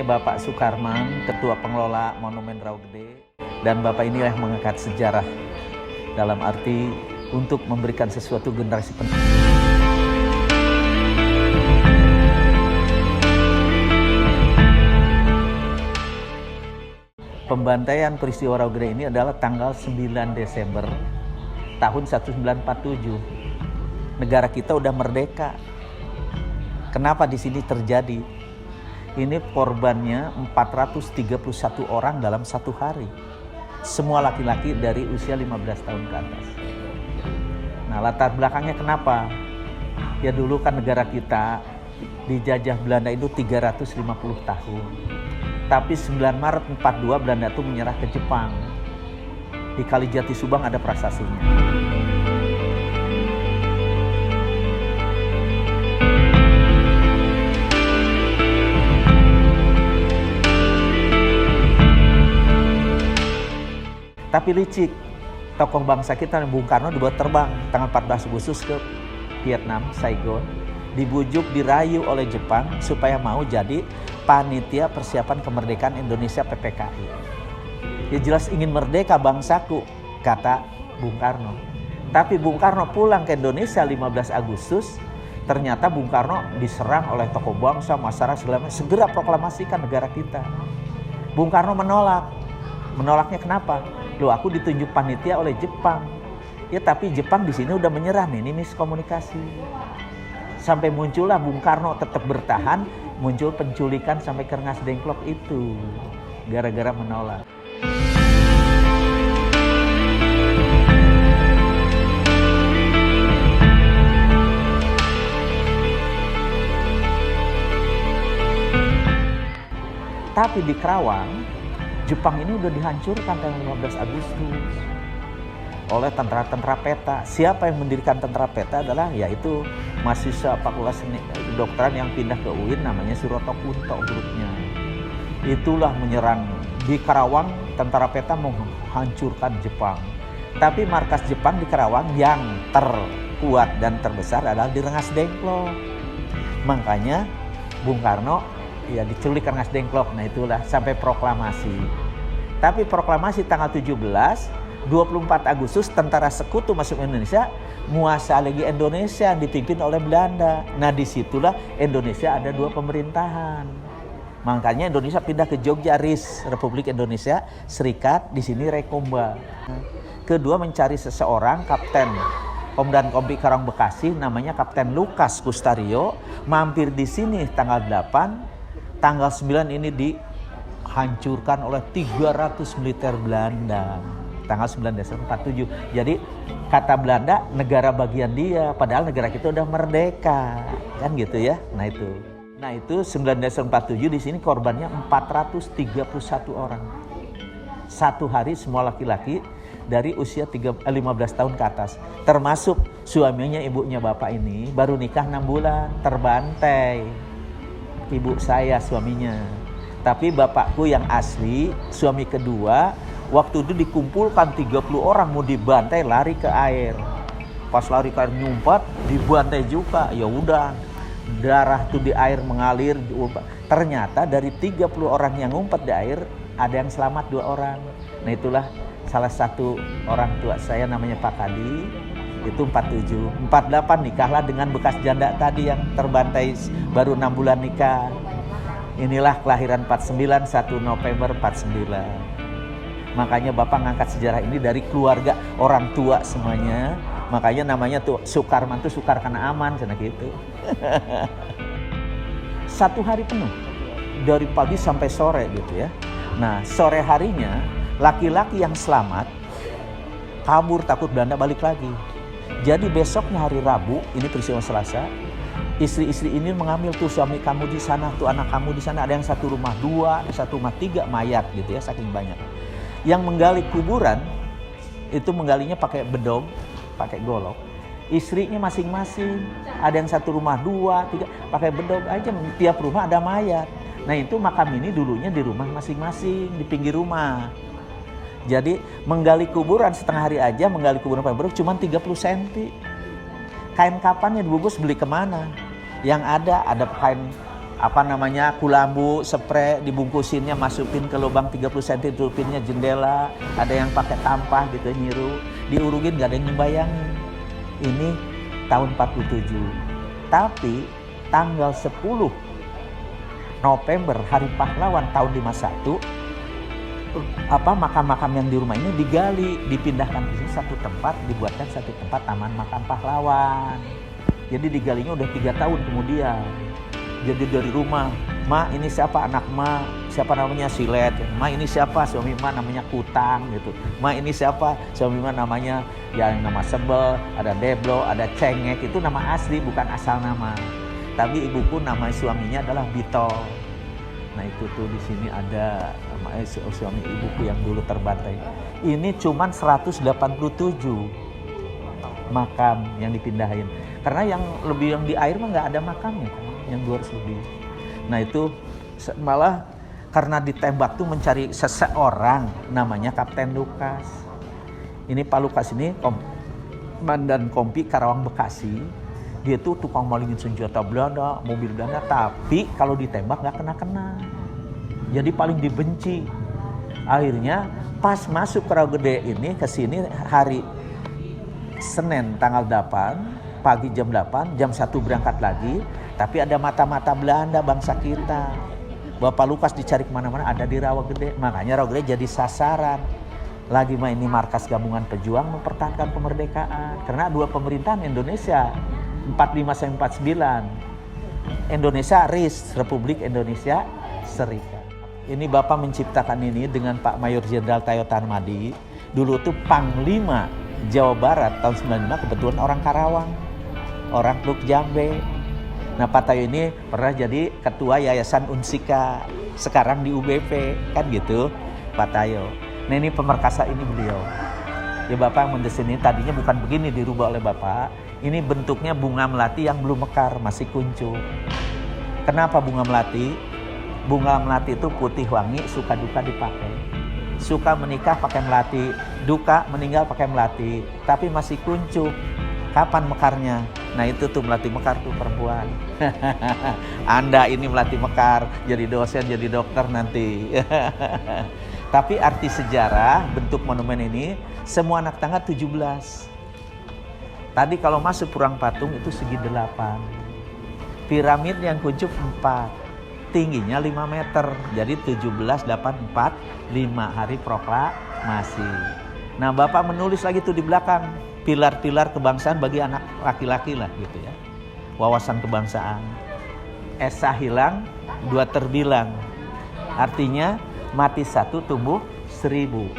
ini Bapak Sukarman, Ketua Pengelola Monumen Raugede. Dan Bapak ini yang mengangkat sejarah dalam arti untuk memberikan sesuatu generasi penerus. Pembantaian peristiwa Raugede ini adalah tanggal 9 Desember tahun 1947. Negara kita udah merdeka. Kenapa di sini terjadi? Ini korbannya 431 orang dalam satu hari. Semua laki-laki dari usia 15 tahun ke atas. Nah, latar belakangnya kenapa? Ya dulu kan negara kita dijajah Belanda itu 350 tahun. Tapi 9 Maret 42 Belanda itu menyerah ke Jepang. Di Kalijati Subang ada prasasinya. Tapi licik, tokoh bangsa kita Bung Karno dibuat terbang tanggal 14 Agustus ke Vietnam, Saigon. Dibujuk, dirayu oleh Jepang supaya mau jadi panitia persiapan kemerdekaan Indonesia PPKI. Ya jelas ingin merdeka bangsaku, kata Bung Karno. Tapi Bung Karno pulang ke Indonesia 15 Agustus, ternyata Bung Karno diserang oleh tokoh bangsa, masyarakat, segera proklamasikan negara kita. Bung Karno menolak. Menolaknya kenapa? Loh, aku ditunjuk panitia oleh Jepang. Ya tapi Jepang di sini udah menyerah nih, ini miskomunikasi. Sampai muncullah Bung Karno tetap bertahan, muncul penculikan sampai ke Rengas Dengklok itu. Gara-gara menolak. Tapi di Kerawang, Jepang ini udah dihancurkan tanggal 15 Agustus oleh tentara-tentara peta. Siapa yang mendirikan tentara peta adalah yaitu mahasiswa Fakultas Kedokteran yang pindah ke UIN, namanya Suroto Kunto grupnya. Itulah menyerang di Kerawang, tentara peta menghancurkan Jepang. Tapi markas Jepang di Kerawang yang terkuat dan terbesar adalah di Rengas Dengklok. Makanya Bung Karno ya diculik Rengas Dengklok. Nah itulah sampai proklamasi. Tapi proklamasi tanggal 17, 24 Agustus tentara sekutu masuk Indonesia, menguasai lagi Indonesia dipimpin oleh Belanda. Nah disitulah Indonesia ada dua pemerintahan. Makanya Indonesia pindah ke Jogja, RIS, Republik Indonesia Serikat, di sini Rekomba. Kedua mencari seseorang, Kapten Kom dan Kompi Karang Bekasi, namanya Kapten Lukas Kustario, mampir di sini tanggal 8, tanggal 9 ini dihancurkan oleh 300 militer Belanda. Tanggal 9 Desember 47. Jadi kata Belanda negara bagian dia, padahal negara kita udah merdeka. Kan gitu ya. Nah itu 9 Desember 47 di sini korbannya 431 orang. Satu hari semua laki-laki dari usia 15 tahun ke atas. Termasuk suaminya, ibunya bapak ini baru nikah 6 bulan, terbantai. Ibu saya suaminya. Tapi bapakku yang asli, suami kedua, waktu itu dikumpulkan 30 orang mau dibantai, lari ke air. Pas lari ke air nyumpat, dibantai juga. Ya udah, darah tuh di air mengalir. Ternyata dari 30 orang yang ngumpet di air, ada yang selamat 2 orang. Nah itulah salah satu orang tua saya namanya Pak Kadi. Itu 47. 48 nikahlah dengan bekas janda tadi yang terbantai baru 6 bulan nikah. Inilah kelahiran 49, 1 November 49. Makanya Bapak ngangkat sejarah ini dari keluarga orang tua semuanya. Makanya namanya tuh Sukarman tuh sukar karena aman, sana gitu. Satu hari penuh, dari pagi sampai sore gitu ya. Nah sore harinya laki-laki yang selamat kabur takut Belanda balik lagi. Jadi besoknya hari Rabu, ini peristiwa Selasa, istri-istri ini mengambil tuh suami kamu di sana, tuh anak kamu di sana, ada yang satu rumah 2, ada satu rumah 3 mayat gitu ya, saking banyak. Yang menggali kuburan itu menggalinya pakai bedog, pakai golok. Istrinya masing-masing, ada yang satu rumah 2, 3, pakai bedog aja, tiap rumah ada mayat. Nah itu makam ini dulunya di rumah masing-masing, di pinggir rumah. Jadi menggali kuburan setengah hari aja, menggali kuburan pakai bedog cuma 30 cm. Kain kapan yang dibungkus beli kemana? Yang ada kain kulambu, spray, dibungkusinnya, masukin ke lubang 30 cm, tutupinnya jendela, ada yang pakai tampah gitu, nyiru, diurugin, gak ada yang ngebayangin. Ini tahun 47. Tapi tanggal 10 November, Hari Pahlawan tahun 51, makam-makam yang di rumah ini digali, dipindahkan ke sini satu tempat, dibuatkan satu tempat Taman Makam Pahlawan. Jadi digalinya udah 3 tahun kemudian. Jadi dari rumah, Ma ini siapa anak Ma, siapa namanya Silet, Ma ini siapa suami Ma namanya Kutang gitu, Ma ini siapa suami Ma namanya yang nama Sebel, ada Deblo, ada Cengek, itu nama asli bukan asal nama. Tapi ibuku nama suaminya adalah Bito. Nah itu tuh di sini ada nama suami ibuku yang dulu terbantai. Ini cuman 187 makam yang dipindahin. Karena yang di air mah nggak ada makamnya kan, yang 200 lebih. Nah itu malah karena ditembak tuh mencari seseorang namanya Kapten Lukas. Ini Pak Lukas ini Komandan Kompi Karawang Bekasi. Dia tuh tukang malingin senjata Belanda, mobil Belanda, tapi kalau ditembak nggak kena-kena. Jadi paling dibenci. Akhirnya pas masuk ke Raugede ini ke sini hari Senin tanggal 8, pagi jam 8, jam 1 berangkat lagi, tapi ada mata-mata Belanda bangsa kita. Bapak Lukas dicari kemana-mana, ada di Raugede. Makanya Raugede jadi sasaran. Lagi ini markas gabungan pejuang mempertahankan kemerdekaan. Karena dua pemerintahan Indonesia, 45-49. Indonesia RIS, Republik Indonesia Serikat. Ini Bapak menciptakan ini dengan Pak Mayor Jenderal Tayo Tarmadi. Dulu tuh Panglima Jawa Barat tahun 95, kebetulan orang Karawang, orang Teluk Jambe. Nah Pak Tayo ini pernah jadi ketua Yayasan Unsika, sekarang di UBP, kan gitu Pak Tayo. Nah ini pemerkasa ini beliau. Ya Bapak mendesain ini tadinya bukan begini, dirubah oleh Bapak. Ini bentuknya bunga melati yang belum mekar, masih kuncup. Kenapa bunga melati? Bunga melati itu putih wangi, suka duka dipakai. Suka menikah pakai melati, duka meninggal pakai melati, tapi masih kuncup. Kapan mekarnya? Nah itu tuh melati mekar tuh perempuan. Anda ini melati mekar, jadi dosen, jadi dokter nanti. Tapi arti sejarah bentuk monumen ini, semua anak tangga 17. Tadi kalau masuk Purang Patung itu segi 8. Piramid yang kuncup 4. Tingginya 5 meter, jadi 17, 8, 4, 5 hari proklamasi. Nah Bapak menulis lagi tuh di belakang, pilar-pilar kebangsaan bagi anak laki-laki lah gitu ya. Wawasan kebangsaan. Esa hilang, 2 terbilang. Artinya mati 1 tumbuh 1000.